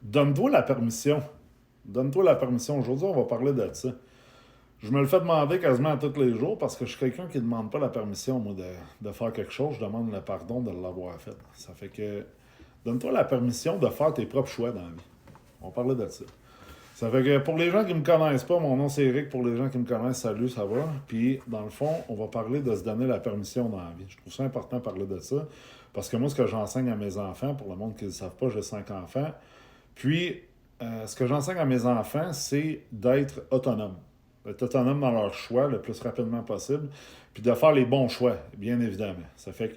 Donne-toi la permission. Donne-toi la permission. Aujourd'hui, on va parler de ça. Je me le fais demander quasiment tous les jours parce que je suis quelqu'un qui ne demande pas la permission, moi, de faire quelque chose. Je demande le pardon de l'avoir fait. Ça fait que donne-toi la permission de faire tes propres choix dans la vie. On parlait de ça. Ça fait que pour les gens qui me connaissent pas, mon nom c'est Eric. Pour les gens qui me connaissent, salut, ça va. Puis, dans le fond, on va parler de se donner la permission dans la vie. Je trouve ça important de parler de ça. Parce que moi, ce que j'enseigne à mes enfants, pour le monde qui ne le savent pas, j'ai 5 enfants. Puis, ce que j'enseigne à mes enfants, c'est d'être autonome. D'être autonome dans leur choix le plus rapidement possible. Puis de faire les bons choix, bien évidemment. Ça fait que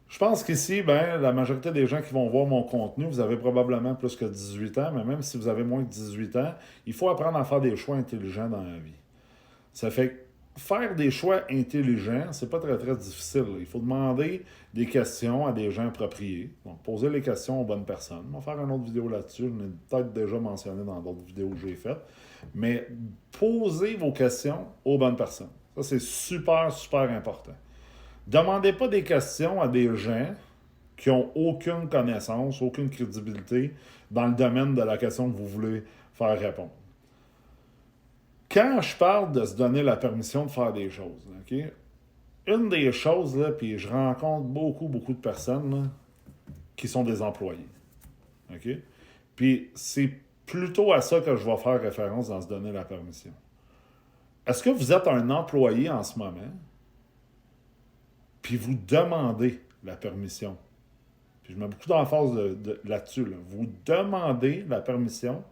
je pense qu'ici, ben, la majorité des gens qui vont voir mon contenu, vous avez probablement plus que 18 ans, mais même si vous avez moins que 18 ans, il faut apprendre à faire des choix intelligents dans la vie. Ça fait que faire des choix intelligents, c'est pas très très difficile. Il faut demander des questions à des gens appropriés. Donc, poser les questions aux bonnes personnes. On va faire une autre vidéo là-dessus. Je l'ai peut-être déjà mentionné dans d'autres vidéos que j'ai faites. Mais posez vos questions aux bonnes personnes. Ça, c'est super, super important. Demandez pas des questions à des gens qui ont aucune connaissance, aucune crédibilité dans le domaine de la question que vous voulez faire répondre. Quand je parle de se donner la permission de faire des choses, OK? Une des choses, là, puis je rencontre beaucoup, beaucoup de personnes là, qui sont des employés. OK? Puis c'est plutôt à ça que je vais faire référence dans se donner la permission. Est-ce que vous êtes un employé en ce moment, puis vous demandez la permission? Puis je mets beaucoup d'emphase là-dessus. Là. Vous demandez la permission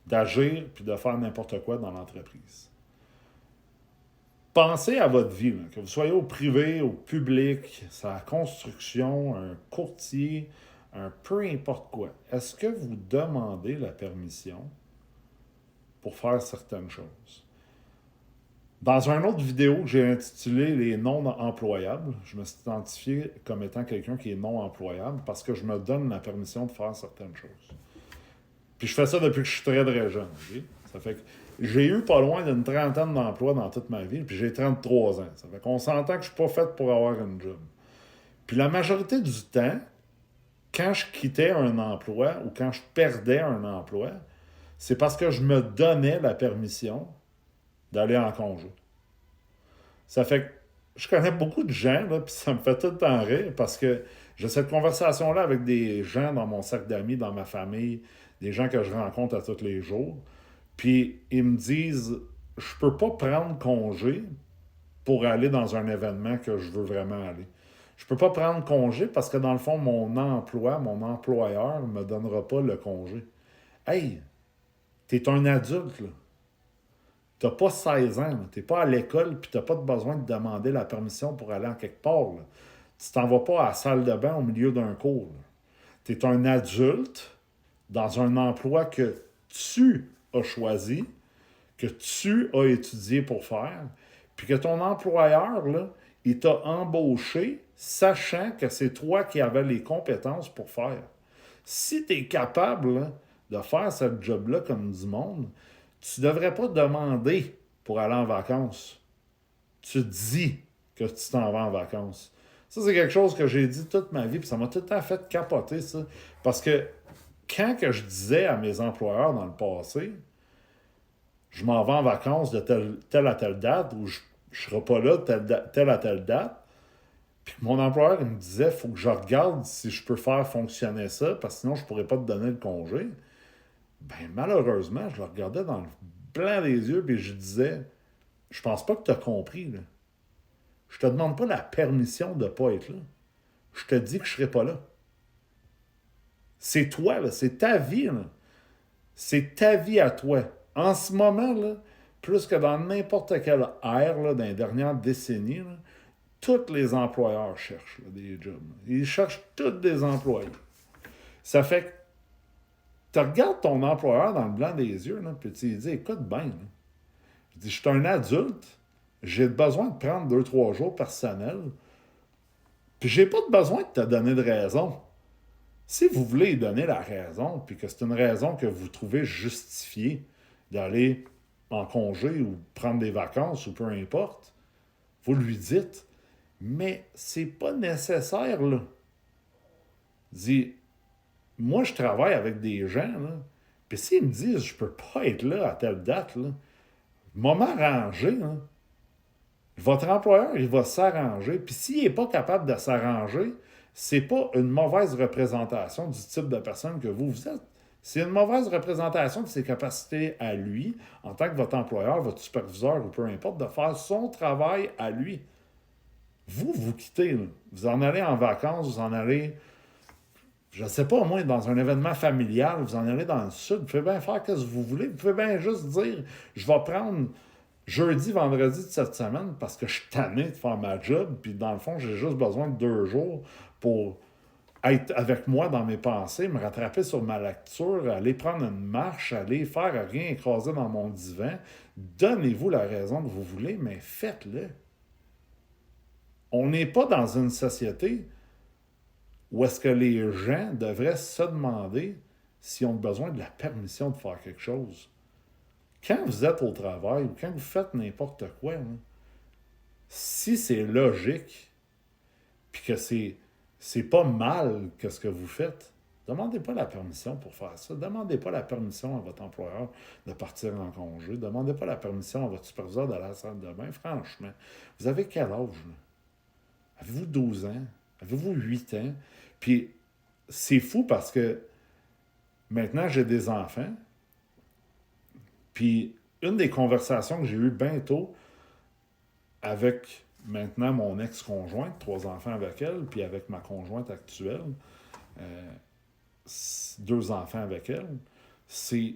d'agir puis de faire n'importe quoi dans l'entreprise. Pensez à votre vie, là, que vous soyez au privé, au public, sa construction, un courtier, un peu importe quoi. Est-ce que vous demandez la permission pour faire certaines choses? Dans une autre vidéo que j'ai intitulée Les non employables, je me suis identifié comme étant quelqu'un qui est non employable parce que je me donne la permission de faire certaines choses. Puis je fais ça depuis que je suis très très jeune. Okay? Ça fait que j'ai eu pas loin d'une trentaine d'emplois dans toute ma vie, puis j'ai 33 ans. Ça fait qu'on s'entend que je suis pas fait pour avoir une job. Puis la majorité du temps, quand je quittais un emploi ou quand je perdais un emploi, c'est parce que je me donnais la permission d'aller en congé. Ça fait que je connais beaucoup de gens, là, puis ça me fait tout le temps rire parce que j'ai cette conversation-là avec des gens dans mon cercle d'amis, dans ma famille, des gens que je rencontre à tous les jours. Puis ils me disent, je peux pas prendre congé pour aller dans un événement que je veux vraiment aller. Je peux pas prendre congé parce que dans le fond, mon emploi, mon employeur ne me donnera pas le congé. Hey, t'es un adulte, là. T'as pas 16 ans, t'es pas à l'école, puis t'as pas besoin de demander la permission pour aller en quelque part. Là. Tu t'en vas pas à la salle de bain au milieu d'un cours. Tu es un adulte dans un emploi que tu as choisi, que tu as étudié pour faire, puis que ton employeur, là, il t'a embauché sachant que c'est toi qui avais les compétences pour faire. Si tu es capable là, de faire ce job-là comme du monde, tu ne devrais pas demander pour aller en vacances. Tu dis que tu t'en vas en vacances. Ça, c'est quelque chose que j'ai dit toute ma vie, puis ça m'a tout à fait capoté, ça. Parce que quand que je disais à mes employeurs dans le passé, je m'en vais en vacances de telle à telle date, ou je ne serai pas là de telle à telle date, puis mon employeur il me disait, il faut que je regarde si je peux faire fonctionner ça, parce que sinon je ne pourrais pas te donner le congé. Ben malheureusement, je le regardais dans le blanc des yeux, puis je disais, je pense pas que tu as compris, là. Je te demande pas la permission de ne pas être là. Je te dis que je serai pas là. C'est toi, là. C'est ta vie, là. C'est ta vie à toi. En ce moment, là, plus que dans n'importe quelle ère, là, dans les dernières décennies, là, tous les employeurs cherchent là, des jobs. Ils cherchent tous des employés. Ça fait que tu regardes ton employeur dans le blanc des yeux, là, puis tu lui dis, écoute bien, là. Je dis, je suis un adulte, j'ai besoin de prendre 2, 3 jours personnels, puis j'ai pas besoin de te donner de raison. Si vous voulez lui donner la raison, puis que c'est une raison que vous trouvez justifiée d'aller en congé ou prendre des vacances ou peu importe, vous lui dites. Mais c'est pas nécessaire, là. Dis, moi, je travaille avec des gens, là, puis s'ils me disent, je peux pas être là à telle date, là, moment arrangé, là, votre employeur, il va s'arranger. Puis s'il n'est pas capable de s'arranger, c'est pas une mauvaise représentation du type de personne que vous êtes. C'est une mauvaise représentation de ses capacités à lui, en tant que votre employeur, votre superviseur ou peu importe, de faire son travail à lui. Vous quittez, là. Vous en allez en vacances, vous en allez, je ne sais pas, au moins dans un événement familial, vous en allez dans le sud, vous pouvez bien faire ce que vous voulez, vous pouvez bien juste dire, je vais prendre jeudi, vendredi de cette semaine parce que je suis tanné de faire ma job, puis dans le fond, j'ai juste besoin de 2 jours pour être avec moi dans mes pensées, me rattraper sur ma lecture, aller prendre une marche, aller faire rien écraser dans mon divan. Donnez-vous la raison que vous voulez, mais faites-le. On n'est pas dans une société où est-ce que les gens devraient se demander s'ils ont besoin de la permission de faire quelque chose. Quand vous êtes au travail ou quand vous faites n'importe quoi, là, si c'est logique, puis que c'est pas mal que ce que vous faites, demandez pas la permission pour faire ça. Demandez pas la permission à votre employeur de partir en congé. Demandez pas la permission à votre superviseur d'aller à la salle de bain. Franchement, vous avez quel âge, là? Avez-vous 12 ans? Avez-vous 8 ans? Puis c'est fou parce que maintenant j'ai des enfants. Puis une des conversations que j'ai eues bientôt avec maintenant mon ex-conjointe, 3 enfants avec elle, puis avec ma conjointe actuelle, euh, 2 enfants avec elle, c'est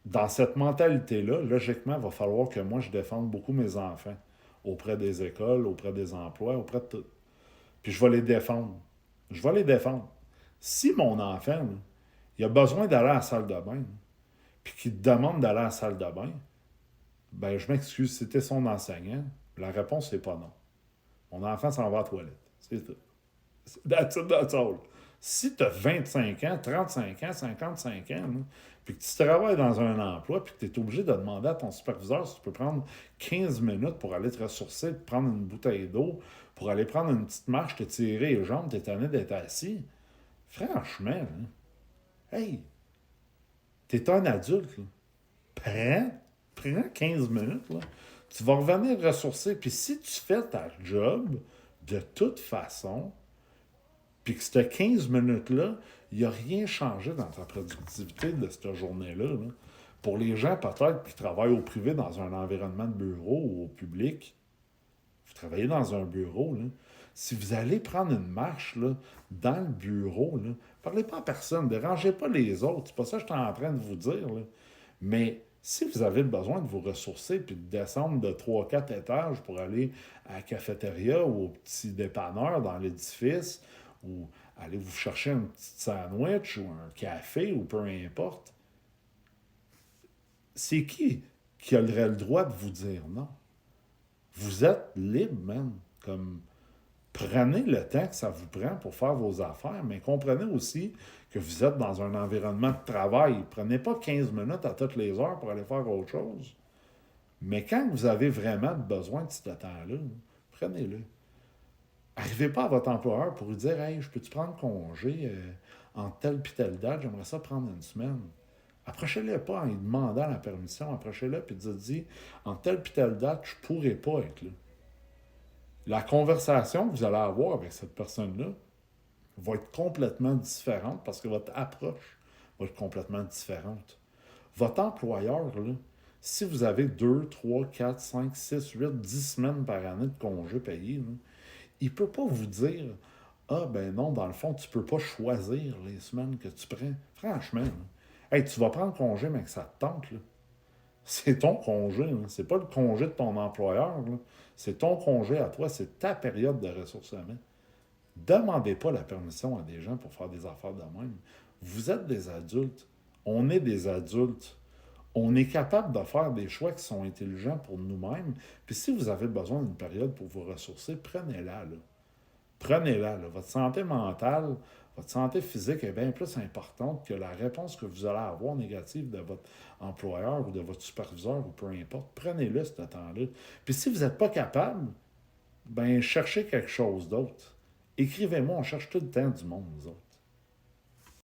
dans cette mentalité-là, logiquement, il va falloir que moi, je défende beaucoup mes enfants auprès des écoles, auprès des emplois, auprès de tout. Puis je vais les défendre. Je vais les défendre. Si mon enfant, là, il a besoin d'aller à la salle de bain, puis qu'il te demande d'aller à la salle de bain, ben je m'excuse, c'était son enseignant. La réponse, c'est pas non. Mon enfant s'en va à la toilette. C'est tout. That's it, that's all. Si tu as 25 ans, 35 ans, 55 ans, là, puis que tu travailles dans un emploi, puis que tu es obligé de demander à ton superviseur si tu peux prendre 15 minutes pour aller te ressourcer, te prendre une bouteille d'eau, pour aller prendre une petite marche, te tirer les jambes, t'es tanné d'être assis, franchement, là, hey, t'es un adulte, là. Prends 15 minutes, là. Tu vas revenir ressourcer. Puis si tu fais ta job de toute façon, puis que ces 15 minutes-là, il n'y a rien changé dans ta productivité de cette journée-là, là. Pour les gens, peut-être, qui travaillent au privé dans un environnement de bureau ou au public, vous travaillez dans un bureau, là. Si vous allez prendre une marche là, dans le bureau, là, parlez pas à personne, dérangez pas les autres. C'est pas ça que je suis en train de vous dire, là. Mais si vous avez besoin de vous ressourcer puis de descendre de 3 4 étages pour aller à la cafétéria ou au petit dépanneur dans l'édifice ou aller vous chercher un petit sandwich ou un café ou peu importe, c'est qui aurait le droit de vous dire non? Vous êtes libre, man. Comme prenez le temps que ça vous prend pour faire vos affaires, mais comprenez aussi que vous êtes dans un environnement de travail. Prenez pas 15 minutes à toutes les heures pour aller faire autre chose. Mais quand vous avez vraiment besoin de ce temps-là, prenez-le. Arrivez pas à votre employeur pour lui dire Hey, je peux-tu prendre congé en telle puis telle date, j'aimerais ça prendre une semaine. Approchez-le pas en lui demandant la permission, approchez-le puis dites en telle puis telle date, je pourrais pas être là. La conversation que vous allez avoir avec cette personne-là va être complètement différente parce que votre approche va être complètement différente. Votre employeur, là, si vous avez 2, 3, 4, 5, 6, 8, 10 semaines par année de congés payés, là, il ne peut pas vous dire Ah, ben non, dans le fond, tu ne peux pas choisir les semaines que tu prends. Franchement, là, hey, tu vas prendre congé, mais que ça te tente. Là. C'est ton congé. Là. C'est pas le congé de ton employeur. Là. C'est ton congé à toi. C'est ta période de ressourcement. Demandez pas la permission à des gens pour faire des affaires de même. Vous êtes des adultes. On est des adultes. On est capable de faire des choix qui sont intelligents pour nous-mêmes. Puis si vous avez besoin d'une période pour vous ressourcer, prenez-la. Là. Prenez-la. Là. Votre santé mentale, votre santé physique est bien plus importante que la réponse que vous allez avoir négative de votre employeur ou de votre superviseur ou peu importe. Prenez-le ce temps-là. Puis si vous n'êtes pas capable, ben cherchez quelque chose d'autre. Écrivez-moi, on cherche tout le temps du monde, nous autres.